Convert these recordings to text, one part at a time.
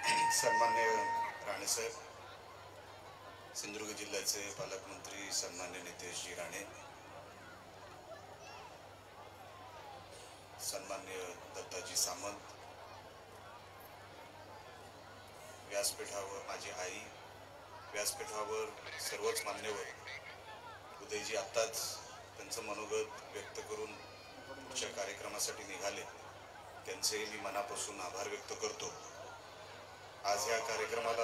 सन्मान्य राणेसाहेब, सिंधुदुर्ग जिल्ह्याचे पालकमंत्री सन्मान्य नितेशजी राणे, सन्मान्य दत्ताजी सामंत, व्यासपीठावर माझी आई, व्यासपीठावर सर्वच मान्यवर, उदयजी आत्ताच त्यांचं मनोगत व्यक्त करून पुढच्या कार्यक्रमासाठी निघाले, त्यांचे मी मनापासून आभार व्यक्त करतो। आज या कार्यक्रमाला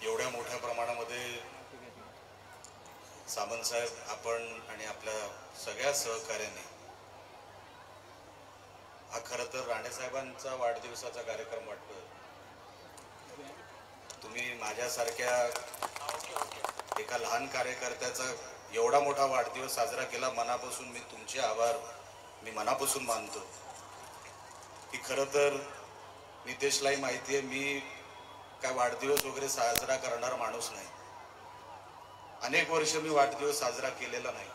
एवढ्या मोठ्या प्रमाणामध्ये सामंत साहेब आपण आणि आपल्या सगळ्या सहकार्याने, हा खरं तर राणे साहेबांचा वाढदिवसाचा कार्यक्रम वाटतो। तुम्ही माझ्यासारख्या एका लहान कार्यकर्त्याचा एवढा मोठा वाढदिवस साजरा केला, मनापासून मी तुमचे आभार मी मनापासून मानतो। की खरं तर नितेशलाही माहिती आहे, मी काय वाढदिवस वगैरे साजरा करणारा माणूस नाही। अनेक वर्ष मी वाढदिवस साजरा केलेला नाही,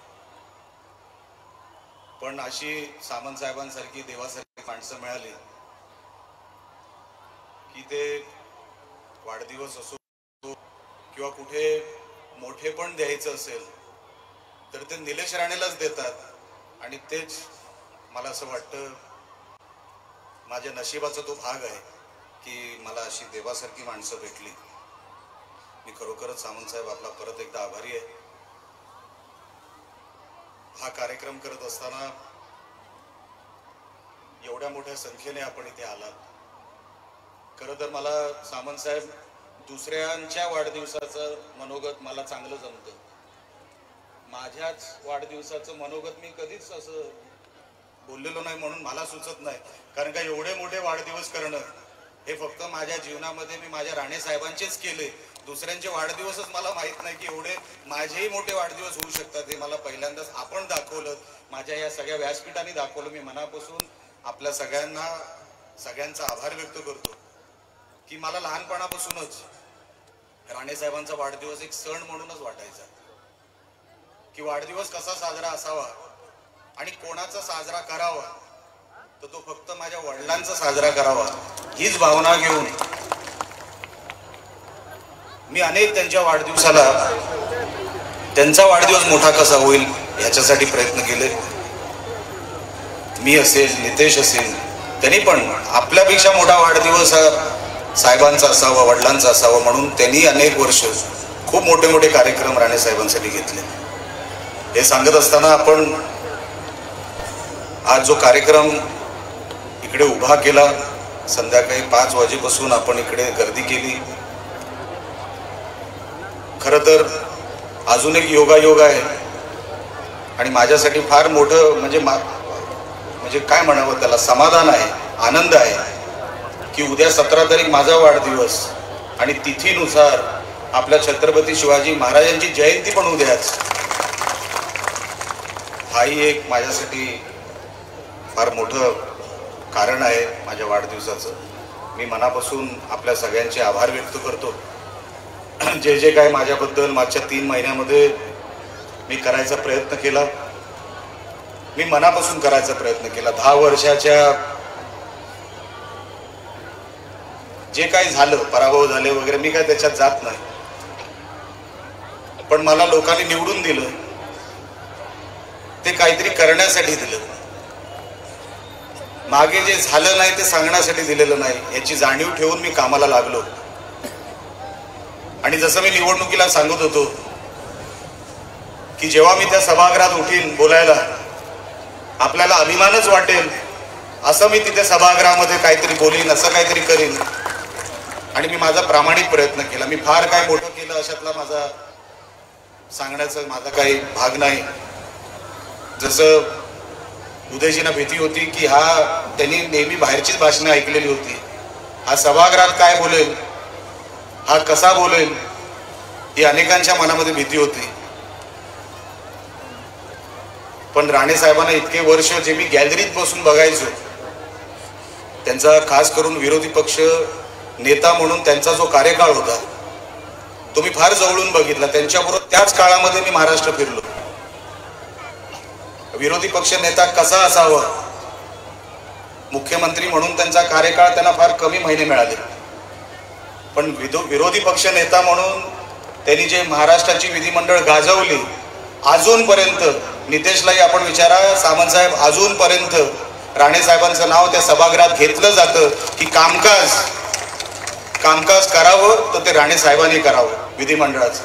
पण अशी सामंत साहेबांसारखी देवासारखी माणसं मिळाली की ते वाढदिवस असो किंवा कुठे मोठे पण द्यायचं असेल तर ते निलेश राणेलाच देतात। आणि तेच मला असं वाटतं माझ्या नशिबाचा तो भाग आहे की मला अशी देवासारखी माणसं भेटली। मी खरोखरच सामंत साहेब आपला परत एकदा आभारी आहे। हा कार्यक्रम करत असताना एवढ्या मोठ्या संख्येने आपण इथे आलात। खरं तर मला सामंत साहेब दुसऱ्यांच्या वाढदिवसाचं मनोगत मला चांगलं जमतं, माझ्याच वाढदिवसाचं मनोगत मी कधीच असं बोललेलो नाही, म्हणून मला सुचत नाही। कारण का एवढे मोठे वाढदिवस करणं हे फक्त माझ्या जीवनामध्ये मी माझ्या राणे साहेबांचेच केले, दुसऱ्यांचे वाढदिवसच मला माहित नाही की एवढे माझेही मोठे वाढदिवस होऊ शकतात। हे मला पहिल्यांदाच आपण दाखवलं, माझ्या या सगळ्या व्यासपीठाने दाखवलं। मी मनापासून आपल्या सगळ्यांचा आभार व्यक्त करतो की मला लहानपणापासूनच राणे साहेबांचा वाढदिवस एक सण म्हणूनच वाटायचा की वाढदिवस कसा साजरा असावा आणि कोणाचा साजरा करावा, तर तो फक्त माझ्या वडिलांचा साजरा करावा हीच भावना घेऊन मी अनेक त्यांच्या वाढदिवसाला त्यांचा वाढदिवस मोठा कसा होईल याच्यासाठी प्रयत्न केले। मी असेल, नितेश असेल, त्यांनी पण आपल्यापेक्षा मोठा वाढदिवस साहेबांचा असावा, वडिलांचा असावा, म्हणून त्यांनी अनेक वर्ष खूप मोठे मोठे कार्यक्रम राणे साहेबांसाठी घेतले। हे सांगत असताना आपण आज जो कार्यक्रम इकडे उभा केला, संध्याकाळी 5 वाजेपासून आपण इकडे गर्दी केली, खरं तर अजून एक योगायोग आहे आणि माझ्यासाठी फार मोठं म्हणजे काय म्हणावं त्याला, समाधान आहे, आनंद आहे की उद्या 17 तारीख माझा वाढदिवस आणि तिथीनुसार आपल्या छत्रपती शिवाजी महाराजांची जयंती पण उद्याच। हाही एक माझ्यासाठी फार मोठं कारण आहे माझ्या वाढदिवसाचं। मी मनापासून आपल्या सगळ्यांचे आभार व्यक्त करतो। जे जे काय माझ्याबद्दल मागच्या 3 महिन्यामध्ये मी करायचा प्रयत्न केला, मी मनापासून करायचा प्रयत्न केला। 10 वर्षाच्या जे काही झालं, पराभव झाले वगैरे, मी काय त्याच्यात जात नाही, पण मला लोकांनी निवडून दिलं ते काहीतरी करण्यासाठी दिलं, मागे जे झालं नाही ते सांगण्यासाठी दिलेलं नाही याची जाणीव ठेवून मी कामाला लागलो। आणि जसं मी निवडणुकीला सांगत होतो की जेव्हा मी त्या सभागृहात उठीन बोलायला आपल्याला अभिमानच वाटेल, असं मी तिथे सभागृहामध्ये काहीतरी बोलीन, असं काहीतरी करीन। आणि मी माझा प्रामाणिक प्रयत्न केला। मी फार काय मोठं केलं अशातला माझा सांगण्याचा माझा काही भाग नाही। जसं उदयजींना भीती होती की त्यांनी नेहमी बाहेरचीच भाषणं ऐकलेली होती, हा सभागृहात काय बोलेल, हा कसा बोलेल, ही अनेकांच्या मनामध्ये भीती होती। पण राणे साहेबांना इतके वर्ष जे मी गॅलरीत बसून बघायचो, त्यांचा खास करून विरोधी पक्ष नेता म्हणून त्यांचा जो कार्यकाळ होता तो मी फार जवळून बघितला। त्यांच्याबरोबर त्याच काळामध्ये मी महाराष्ट्र फिरलो। विरोधी पक्ष नेता कसा असावा मुख्यमंत्री म्हणून त्यांचा कार्यकाळ त्यांना फार कमी महिने मिळाले, पण विरोधी पक्ष नेता म्हणून त्यांनी जे महाराष्ट्राची विधिमंडळ गाजवली, अजूनपर्यंत नितेशलाही आपण विचारा, सामंत साहेब, अजूनपर्यंत राणे साहेबांचं नाव त्या सभागृहात घेतलं जातं की कामकाज करावं तर ते राणे साहेबांनी करावं विधिमंडळाचं.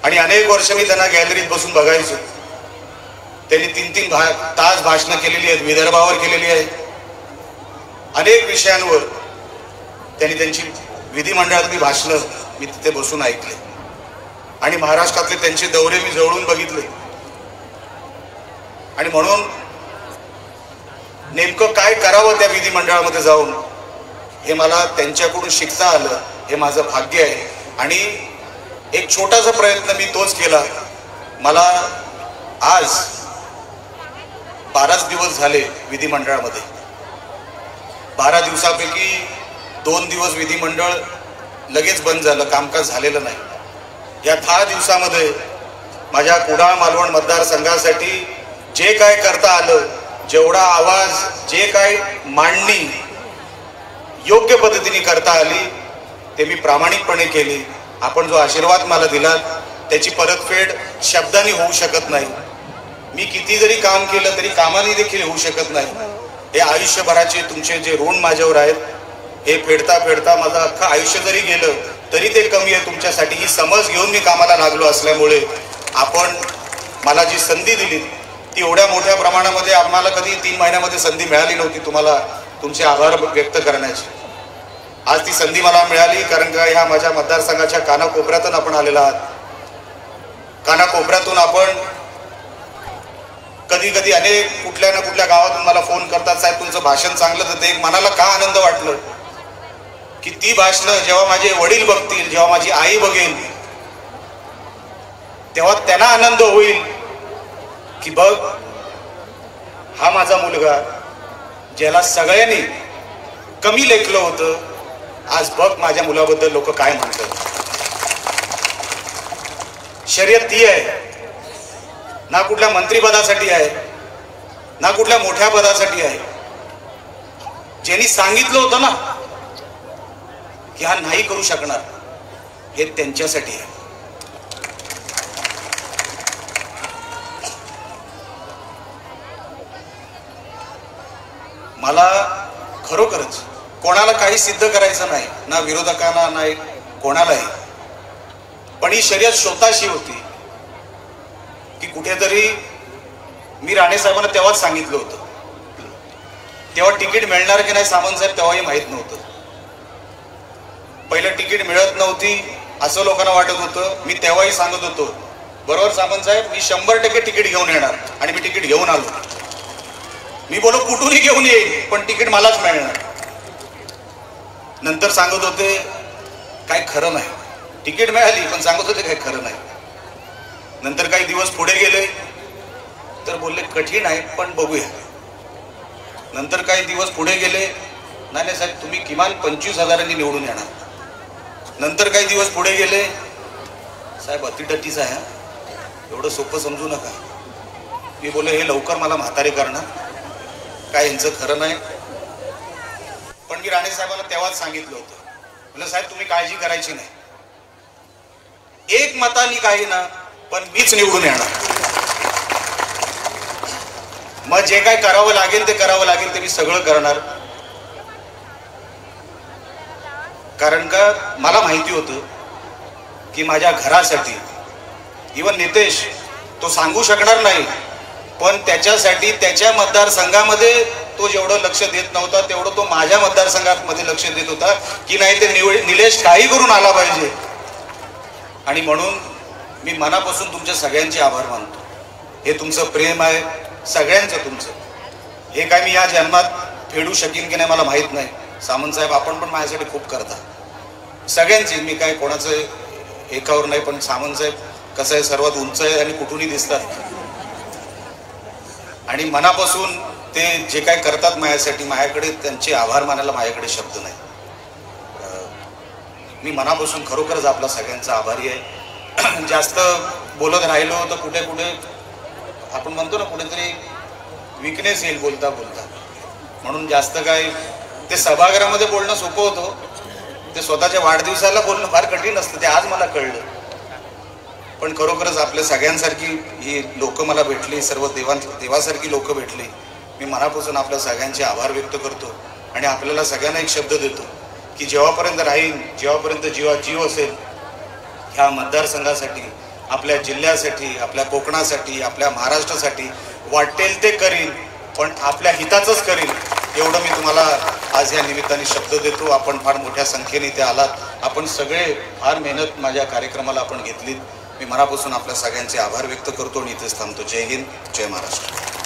आणि अनेक वर्ष मी त्यांना गॅलरीत बसून बघायचो. त्यांनी 3-3 तास भाषणं केलेली आहेत, विदर्भावर केलेली आहेत, अनेक विषयांवर त्यांनी त्यांची विधिमंडळातली भाषणं मी तिथे बसून ऐकले आणि महाराष्ट्रातले त्यांचे दौरे मी जवळून बघितले. आणि म्हणून नेमकं काय करावं त्या विधिमंडळामध्ये जाऊन हे मला त्यांच्याकडून शिकता आलं, हे माझं भाग्य आहे. आणि एक छोटासा प्रयत्न मी तोच केला. मला आज 12 दिवस झाले विधिमंडळामध्ये. 12 दिवसापैकी 2 दिवस विधिमंडळ लगेच बंद झालं, कामकाज झालेलं नाही. या 10 दिवसामध्ये माझ्या कुडाळ मालवण मतदारसंघासाठी जे काय करता आलं, जेवढा आवाज, जे काय मांडणी योग्य पद्धतीने करता आली ते मी प्रामाणिकपणे केली. आपण जो आशीर्वाद मला दिला त्याची परतफेड शब्दांनी होऊ शकत नाही. मी किती जरी काम केलं तरी कामाने देखील होऊ शकत नाही. हे आयुष्यभराचे तुमचे जे ऋण माझ्यावर आहेत, हे फेडता फेडता माझं अख्खं आयुष्य जरी गेलं तरी ते कमी आहे तुमच्यासाठी. ही समज घेऊन मी कामाला लागलो असल्यामुळे आपण मला जी संधी दिली ती एवढ्या मोठ्या प्रमाणामध्ये आम्हाला कधी 3 महिन्यामध्ये संधी मिळाली नव्हती तुम्हाला तुमचे आभार व्यक्त करण्याची. आज ती संधी मला मिळाली कारण का ह्या माझ्या मतदारसंघाच्या कानाकोपऱ्यातून आपण आलेला आहात. कानाकोपऱ्यातून आपण कधी कधी अनेक कुठल्या ना कुठल्या गावातून मला फोन करतात, साहेब तुमचं भाषण चांगलं. तर ते मनाला का आनंद वाटलं की ती भाषणं जेव्हा माझे वडील बघतील, जेव्हा माझी आई बघेल, तेव्हा त्यांना आनंद होईल की बघ हा माझा मुलगा ज्याला सगळ्यांनी कमी लेखलं होतं, आज बघ माझ्या मुलाबद्दल लोक काय म्हणतात. शर्यत ती आहे ना, कुठल्या मंत्रिपदासाठी आहे ना कुठल्या मोठ्या पदासाठी आहे. ज्यांनी सांगितलं होतं ना की हा नाही करू शकणार, हे त्यांच्यासाठी आहे. मला खरोखरच कोणाला काही सिद्ध करायचं नाही, ना विरोधकांना नाही कोणालाही. पण ही शर्यत स्वतःशी होती की कुठेतरी मी राणे साहेबांना तेव्हाच सांगितलं होतं. तेव्हा तिकीट मिळणार की नाही सामंत साहेब तेव्हाही माहीत नव्हतं. पहिलं तिकीट मिळत नव्हती असं लोकांना वाटत होतं. मी तेव्हाही सांगत होतो, बरोबर सामंत साहेब, मी 100% तिकीट घेऊन येणार. आणि मी तिकीट घेऊन आलो. मी बोलो कुठूनही घेऊन येईल पण तिकीट मलाच मिळणार. नंतर सांगत होते काय खरं नाही, तिकीट मिळाली पण सांगत होते काय खरं नाही. नंतर काही दिवस पुढे गेले तर बोलले कठीण आहे पण बघूया. नंतर काही दिवस पुढे गेले, नाही साहेब तुम्ही किमान 25,000 निवडून येणार. नंतर काही दिवस पुढे गेले, साहेब अतिटतीच आहे, एवढं सोपं समजू नका. मी बोलले हे लवकर मला म्हातारे करणार, काय यांचं खरं नाही. पण मी राणे साहेबांना तेव्हाच सांगितलं होतं, म्हणजे साहेब तुम्ही काळजी करायची नाही, एक मतानी काही ना पण मीच निवडून येणार. मग जे काय करावं लागेल ते करावं लागेल ते मी सगळं करणार. कारण का मला माहिती होतं की माझ्या घरासाठी इवन नितेश तो सांगू शकणार नाही, पण त्याच्यासाठी त्याच्या मतदारसंघामध्ये तो जेवढं लक्ष देत नव्हता तेवढं तो माझ्या मतदारसंघामध्ये लक्ष देत होता की नाही ते निलेश काही करून आला पाहिजे. आणि म्हणून मी मनापासून तुमच्या सगळ्यांचे आभार मानतो. हे तुमचं प्रेम आहे सगळ्यांचं तुमचं, हे काय मी या जन्मात फेडू शकीन की नाही मला माहित नाही. सामंत साहेब आपण पण माझ्यासाठी खूप करता सगळ्यांची. मी काय कोणाचं एकावर नाही, पण सामंत साहेब कसं आहे सर्वात उंच आहे आणि कुठूनही दिसतात. आणि मनापासून ते जे काय करतात माझ्यासाठी, माझ्याकडे त्यांचे आभार मानायला माझ्याकडे शब्द नाही. मी मनापासून खरोखरच आपला सगळ्यांचा आभारी आहे. जास्त बोलत राहिलो तर कुठे कुठे आपण म्हणतो ना कुठेतरी विकनेस येईल बोलता बोलता. म्हणून जास्त काय ते सभागृहामध्ये बोलणं सोपं होतं, ते स्वतःच्या वाढदिवसाला बोलणं फार कठीण असतं, ते आज मला कळलं. पण खरोखरच आपल्या सगळ्यांसारखी ही लोक मला भेटली, सर्व देवासारखी लोक भेटली. मी मनापासून आपल्या सगळ्यांचे आभार व्यक्त करतो आणि आपल्याला सगळ्यांना एक शब्द देतो की जेव्हापर्यंत राहीन, जेव्हापर्यंत जीव असेल, ह्या मतदारसंघासाठी, आपल्या जिल्ह्यासाठी, आपल्या कोकणासाठी, आपल्या महाराष्ट्रासाठी वाटेल ते करीन, पण आपल्या हिताचंच करीन, एवढं मी तुम्हाला आज या निमित्ताने शब्द देतो. आपण फार मोठ्या संख्येने इथे आलात, आपण सगळे फार मेहनत माझ्या कार्यक्रमाला आपण घेतलीत. मी मनापासून आपल्या सगळ्यांचे आभार व्यक्त करतो आणि इथेच थांबतो. जय हिंद, जय महाराष्ट्र.